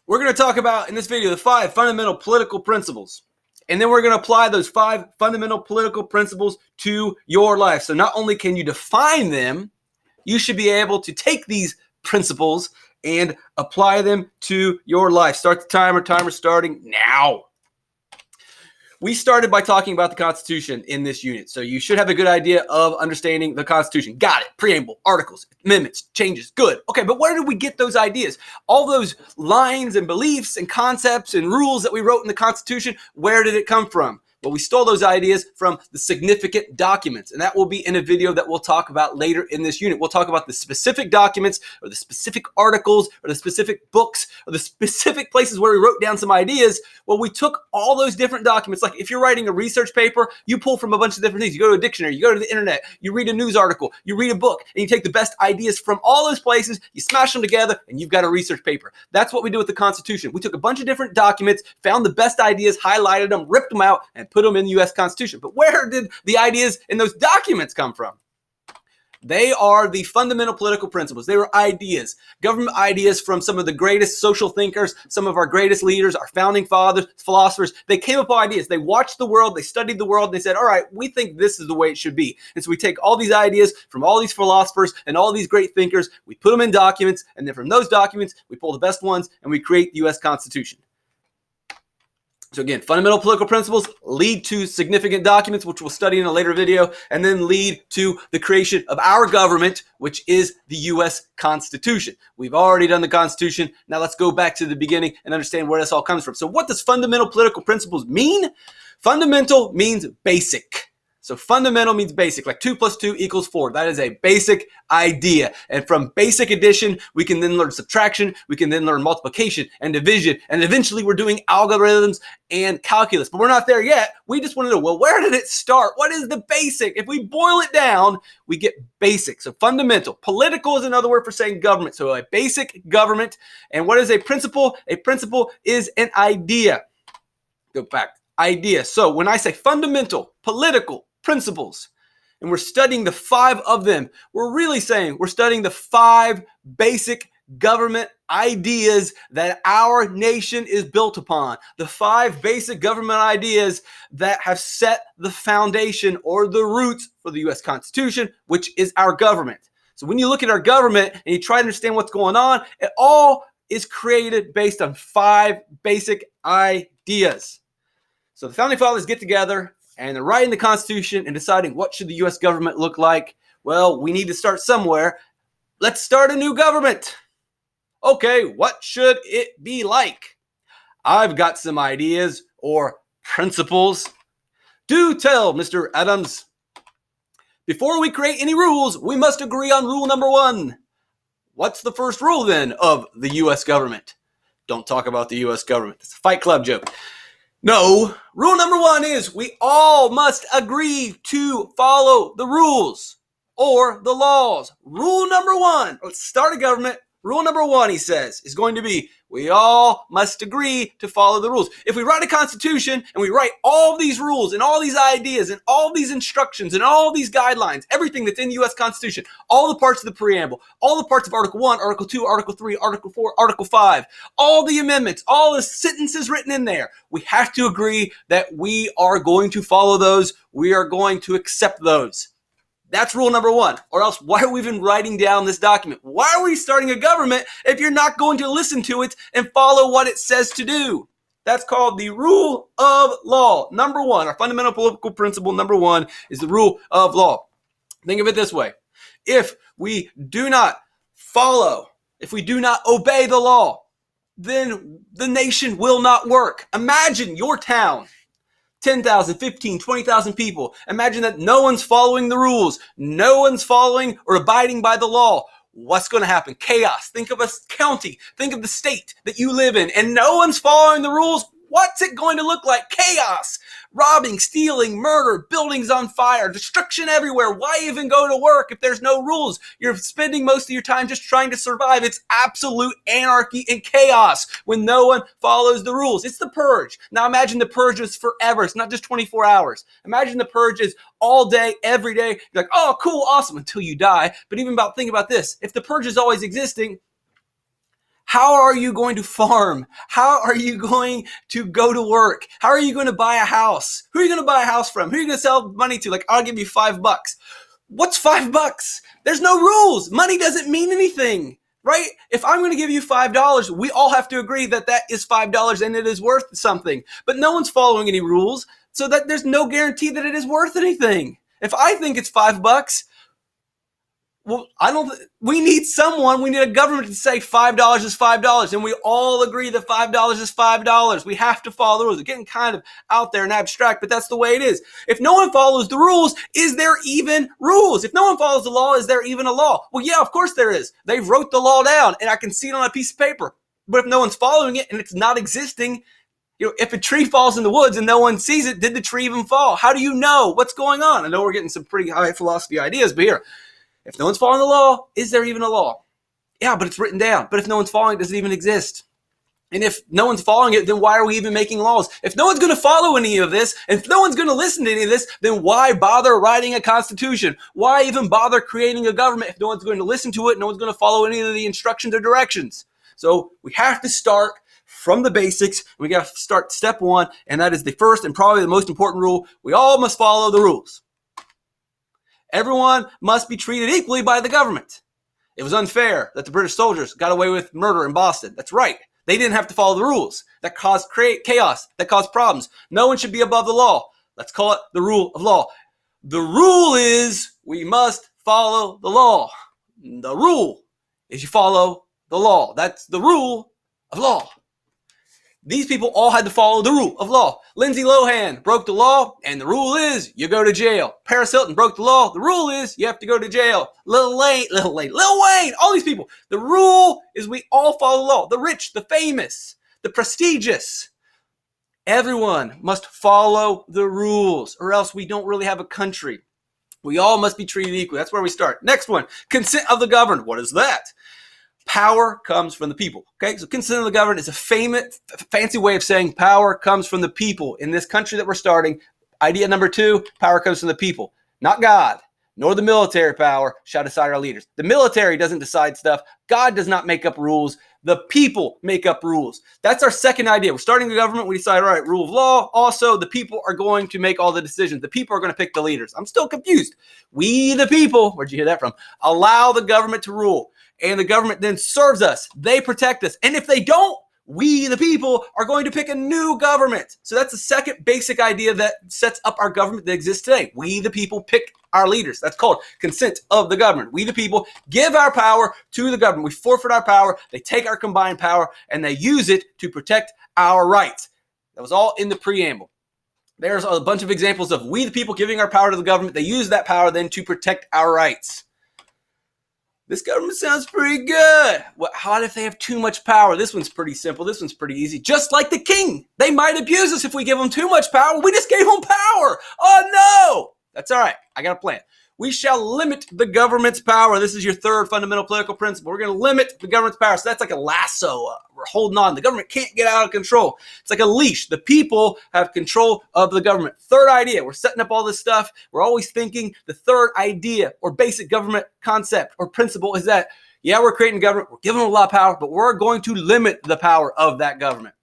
We're going to talk about, in this video, the 5 fundamental political principles. And then we're going to apply those 5 fundamental political principles to your life. So not only can you define them, you should be able to take these principles and apply them to your life. Start the timer. Timer starting now. We started by talking about the Constitution in this unit. So you should have a good idea of understanding the Constitution. Got it. Preamble, articles, amendments, changes. Good. Okay, but where did we get those ideas? All those lines and beliefs and concepts and rules that we wrote in the Constitution, where did it come from? Well, we stole those ideas from the significant documents, and that will be in a video that we'll talk about later in this unit. We'll talk about the specific documents or the specific articles or the specific books or the specific places where we wrote down some ideas. Well, we took all those different documents. Like if you're writing a research paper, you pull from a bunch of different things. You go to a dictionary, you go to the internet, you read a news article, you read a book, and you take the best ideas from all those places, you smash them together, and you've got a research paper. That's what we do with the Constitution. We took a bunch of different documents, found the best ideas, highlighted them, ripped them out, and put them in the U.S. Constitution. But where did the ideas in those documents come from? They are the fundamental political principles. They were ideas, government ideas from some of the greatest social thinkers, some of our greatest leaders, our founding fathers, philosophers. They came up with ideas. They watched the world, they studied the world, and they said, all right, we think this is the way it should be. And so we take all these ideas from all these philosophers and all these great thinkers, we put them in documents, and then from those documents, we pull the best ones, and we create the U.S. Constitution. So again, fundamental political principles lead to significant documents, which we'll study in a later video, and then lead to the creation of our government, which is the U.S. Constitution. We've already done the Constitution. Now let's go back to the beginning and understand where this all comes from. So what does fundamental political principles mean? Fundamental means basic. So fundamental means basic, like 2 + 2 = 4. That is a basic idea. And from basic addition, we can then learn subtraction. We can then learn multiplication and division. And eventually we're doing algorithms and calculus. But we're not there yet. We just want to know, well, where did it start? What is the basic? If we boil it down, we get basic. So fundamental. Political is another word for saying government. So a basic government. And what is a principle? A principle is an idea. Go back. Idea. So when I say fundamental, political, principles, and we're studying the 5 of them, we're really saying we're studying the 5 basic government ideas that our nation is built upon. The 5 basic government ideas that have set the foundation or the roots for the U.S. Constitution, which is our government. So when you look at our government and you try to understand what's going on, it all is created based on 5 basic ideas. So the founding fathers get together and they're writing the Constitution and deciding what should the U.S. government look like. Well, we need to start somewhere. Let's start a new government. Okay, what should it be like? I've got some ideas or principles. Do tell, Mr. Adams. Before we create any rules, we must agree on rule number 1. What's the first rule then of the U.S. government? Don't talk about the U.S. government. It's a Fight Club joke. No, rule number 1 is we all must agree to follow the rules or the laws. Rule number 1, let's start a government. Rule number 1, he says, is going to be we all must agree to follow the rules. If we write a constitution and we write all these rules and all these ideas and all these instructions and all these guidelines, everything that's in the U.S. Constitution, all the parts of the preamble, all the parts of Article 1, Article 2, Article 3, Article 4, Article 5, all the amendments, all the sentences written in there, we have to agree that we are going to follow those. We are going to accept those. That's rule number 1. Or else, why are we even writing down this document? Why are we starting a government if you're not going to listen to it and follow what it says to do? That's called the rule of law. Number 1, our fundamental political principle number 1 is the rule of law. Think of it this way. If we do not follow, if we do not obey the law, then the nation will not work. Imagine your town. 10,000, 15, 20,000 people. Imagine that no one's following the rules. No one's following or abiding by the law. What's going to happen? Chaos. Think of a county. Think of the state that you live in, and no one's following the rules. What's it going to look like? Chaos. Robbing, stealing, murder, buildings on fire, destruction everywhere. Why even go to work if there's no rules? You're spending most of your time just trying to survive. It's absolute anarchy and chaos when no one follows the rules. It's the purge. Now imagine the purge is forever. It's not just 24 hours. Imagine the purge is all day, every day. You're like, oh, cool, awesome, until you die. But even think about this. If the purge is always existing, How are you going to farm? How are you going to go to work? How are you going to buy a house? Who are you going to buy a house from? Who are you going to sell money to? Like, I'll give you $5. What's $5? There's no rules. Money doesn't mean anything, right? If I'm going to give you $5, we all have to agree that that is $5 and it is worth something. But no one's following any rules, so that there's no guarantee that it is worth anything. If I think it's $5, well, we need a government to say $5 is $5, and we all agree that $5 is $5. We have to follow the rules. It's getting kind of out there and abstract, but that's the way it is. If no one follows the rules, is there even rules? If no one follows the law, is there even a law? Well, yeah, of course there is. They wrote the law down, and I can see it on a piece of paper. But if no one's following it and it's not existing, if a tree falls in the woods and no one sees it, did the tree even fall? How do you know what's going on? I know we're getting some pretty high philosophy ideas, but here, if no one's following the law, is there even a law? Yeah, but it's written down. But if no one's following it, does it even exist? And if no one's following it, then why are we even making laws? If no one's going to follow any of this, and if no one's going to listen to any of this, then why bother writing a constitution? Why even bother creating a government if no one's going to listen to it, no one's going to follow any of the instructions or directions? So we have to start from the basics. We got to start step one, and that is the first and probably the most important rule. We all must follow the rules. Everyone must be treated equally by the government. It was unfair that the British soldiers got away with murder in Boston. That's right. They didn't have to follow the rules. That caused chaos. That caused problems. No one should be above the law. Let's call it the rule of law. The rule is we must follow the law. The rule is you follow the law. That's the rule of law. These people all had to follow the rule of law. Lindsay Lohan broke the law, and the rule is you go to jail. Paris Hilton broke the law. The rule is you have to go to jail. Lil Wayne, all these people. The rule is we all follow the law. The rich, the famous, the prestigious. Everyone must follow the rules, or else we don't really have a country. We all must be treated equally. That's where we start. Next one, consent of the governed. What is that? Power comes from the people. Okay, so consent of the governed is a fancy way of saying power comes from the people. In this country that we're starting, idea number 2, power comes from the people. Not God, nor the military power shall decide our leaders. The military doesn't decide stuff. God does not make up rules. The people make up rules. That's our second idea. We're starting a government. We decide, all right, rule of law. Also, the people are going to make all the decisions. The people are going to pick the leaders. I'm still confused. We, the people, where'd you hear that from? Allow the government to rule. And the government then serves us. They protect us. And if they don't, we, the people, are going to pick a new government. So that's the second basic idea that sets up our government that exists today. We, the people, pick our leaders. That's called consent of the government. We, the people, give our power to the government. We forfeit our power. They take our combined power, and they use it to protect our rights. That was all in the preamble. There's a bunch of examples of we, the people, giving our power to the government. They use that power then to protect our rights. This government sounds pretty good. How if they have too much power? This one's pretty simple. This one's pretty easy. Just like the king. They might abuse us if we give them too much power. We just gave them power. Oh, no. That's all right. I got a plan. We shall limit the government's power. This is your third fundamental political principle. We're going to limit the government's power. So that's like a lasso. We're holding on. The government can't get out of control. It's like a leash. The people have control of the government. Third idea. We're setting up all this stuff. We're always thinking the third idea or basic government concept or principle is that, yeah, we're creating government. We're giving them a lot of power, but we're going to limit the power of that government.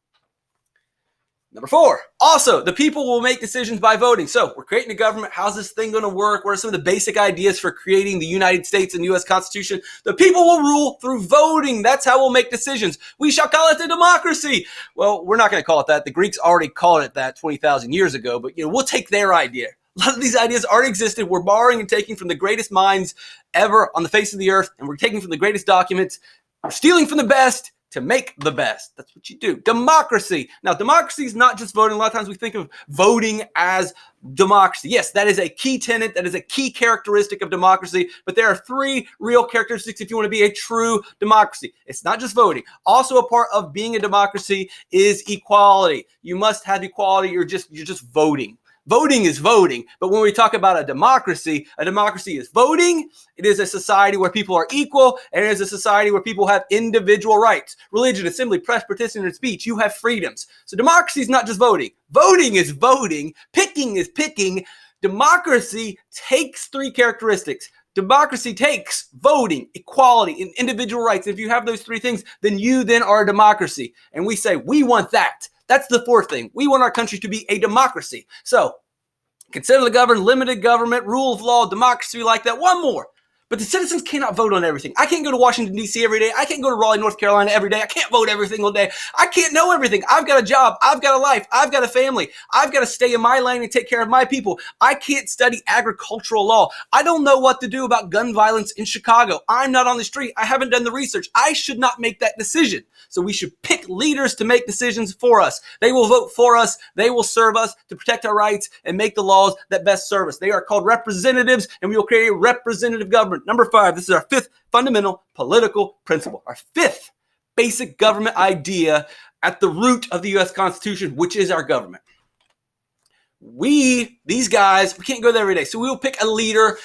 Number 4, also, the people will make decisions by voting. So we're creating a government. How's this thing going to work? What are some of the basic ideas for creating the United States and U.S. Constitution? The people will rule through voting. That's how we'll make decisions. We shall call it a democracy. Well, we're not going to call it that. The Greeks already called it that 20,000 years ago, but we'll take their idea. A lot of these ideas already existed. We're borrowing and taking from the greatest minds ever on the face of the earth, and we're taking from the greatest documents. We're stealing from the best to make the best. That's what you do. Democracy. Now, democracy is not just voting. A lot of times we think of voting as democracy. Yes, that is a key tenet. That is a key characteristic of democracy. But there are 3 real characteristics if you want to be a true democracy. It's not just voting. Also, a part of being a democracy is equality. You must have equality. You're just voting. Voting is voting, but when we talk about a democracy is voting. It is a society where people are equal, and it is a society where people have individual rights. Religion, assembly, press, participation, and speech. You have freedoms. So democracy is not just voting. Voting is voting. Picking is picking. Democracy takes 3 characteristics: Democracy takes voting, equality, and individual rights. If you have those three things, then you then are a democracy. And we say, we want that. That's the fourth thing. We want our country to be a democracy. So, consider the governed, limited government, rule of law, democracy like that. One more. But the citizens cannot vote on everything. I can't go to Washington, D.C. every day. I can't go to Raleigh, North Carolina every day. I can't vote every single day. I can't know everything. I've got a job. I've got a life. I've got a family. I've got to stay in my lane and take care of my people. I can't study agricultural law. I don't know what to do about gun violence in Chicago. I'm not on the street. I haven't done the research. I should not make that decision. So we should pick leaders to make decisions for us. They will vote for us. They will serve us to protect our rights and make the laws that best serve us. They are called representatives, and we will create a representative government. Number 5, this is our fifth fundamental political principle, our fifth basic government idea at the root of the U.S. Constitution, which is our government. These guys, we can't go there every day. So we will pick a leader.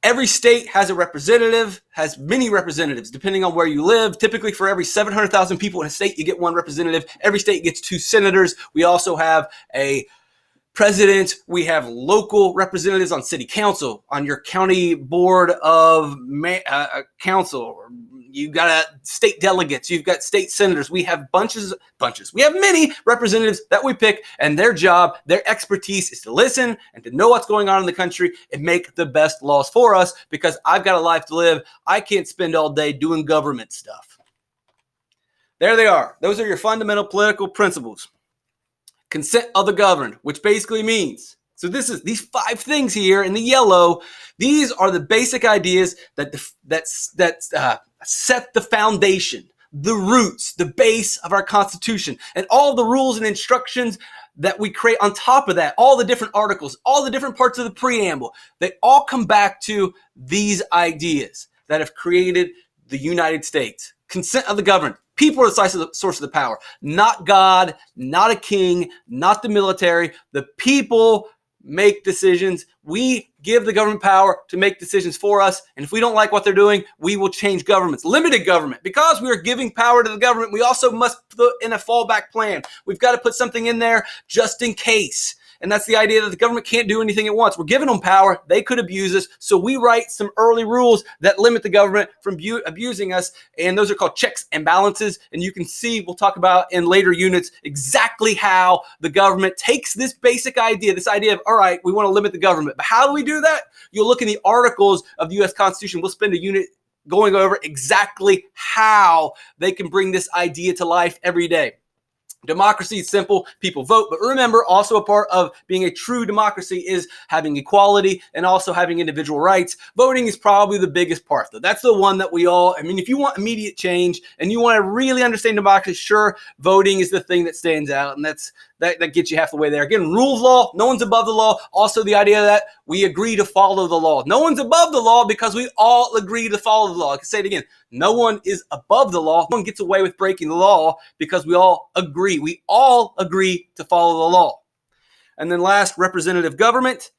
Every state has a representative, has many representatives, depending on where you live. Typically, for every 700,000 people in a state, you get one representative. Every state gets 2 senators. We also have a president. We have local representatives on city council, on your county board of council. You've got state delegates. You've got state senators. We have bunches. We have many representatives that we pick, and their job, their expertise is to listen and to know what's going on in the country and make the best laws for us, because I've got a life to live. I can't spend all day doing government stuff. There they are. Those are your fundamental political principles. Consent of the governed, which basically means, so this is these 5 things here in the yellow. These are the basic ideas that set the foundation, the roots, the base of our Constitution, and all the rules and instructions that we create on top of that, all the different articles, all the different parts of the preamble, they all come back to these ideas that have created the United States. Consent of the governed. People are the source of the power, not God, not a king, not the military. The people make decisions. We give the government power to make decisions for us. And if we don't like what they're doing, we will change governments. Limited government. Because we are giving power to the government, we also must put in a fallback plan. We've got to put something in there just in case. And that's the idea that the government can't do anything it wants. We're giving them power. They could abuse us. So we write some early rules that limit the government from abusing us. And those are called checks and balances. And you can see, we'll talk about in later units, exactly how the government takes this basic idea, this idea of, all right, we want to limit the government. But how do we do that? You'll look in the articles of the U.S. Constitution. We'll spend a unit going over exactly how they can bring this idea to life every day. Democracy is simple. People vote. But remember, also a part of being a true democracy is having equality and also having individual rights. Voting is probably the biggest part, though. That's the one that we all, if you want immediate change and you want to really understand democracy, sure, voting is the thing that stands out. And that gets you half the way there. Again, rule of law, no one's above the law. Also the idea that we agree to follow the law. No one's above the law because we all agree to follow the law. I can say it again. No one is above the law. No one gets away with breaking the law because we all agree. We all agree to follow the law. And then last, representative government.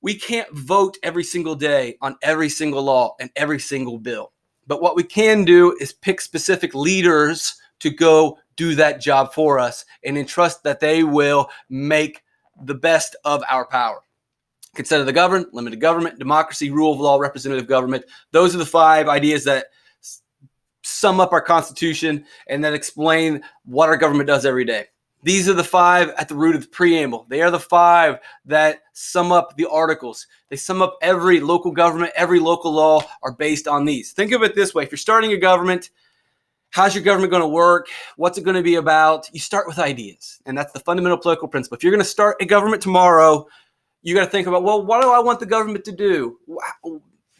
We can't vote every single day on every single law and every single bill. But what we can do is pick specific leaders to go do that job for us and entrust that they will make the best of our power. Consent of the governed, limited government, democracy, rule of law, representative government. Those are the 5 ideas that sum up our Constitution and that explain what our government does every day. These are the 5 at the root of the preamble. They are the 5 that sum up the articles. They sum up every local government, every local law are based on these. Think of it this way. If you're starting a government, how's your government going to work? What's it going to be about? You start with ideas, and that's the fundamental political principle. If you're going to start a government tomorrow, you got to think about, well, what do I want the government to do?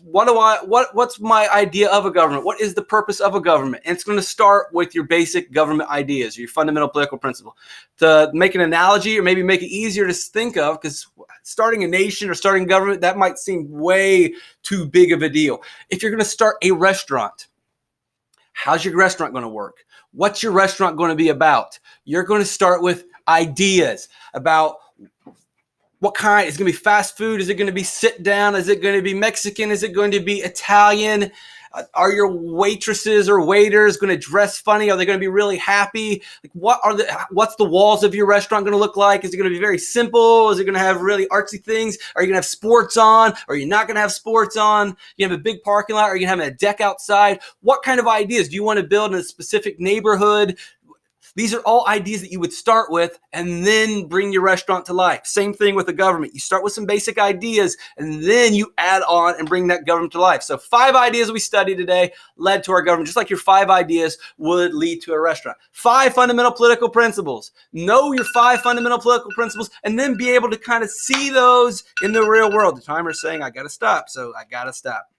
What's my idea of a government? What is the purpose of a government? And it's going to start with your basic government ideas, your fundamental political principle. To make an analogy or maybe make it easier to think of, because starting a nation or starting a government, that might seem way too big of a deal. If you're going to start a restaurant, how's your restaurant going to work? What's your restaurant going to be about? You're going to start with ideas about what kind. Is it going to be fast food? Is it going to be sit down? Is it going to be Mexican? Is it going to be Italian? Are your waitresses or waiters going to dress funny? Are they going to be really happy? Like, what's the walls of your restaurant going to look like? Is it going to be very simple? Is it going to have really artsy things? Are you going to have sports on? Or are you not going to have sports on? You have a big parking lot? Are you going to have a deck outside? What kind of ideas do you want to build in a specific neighborhood? These are all ideas that you would start with and then bring your restaurant to life. Same thing with the government. You start with some basic ideas and then you add on and bring that government to life. So 5 ideas we studied today led to our government, just like your 5 ideas would lead to a restaurant. 5 fundamental political principles. Know your 5 fundamental political principles and then be able to kind of see those in the real world. The timer's saying I got to stop, so I got to stop.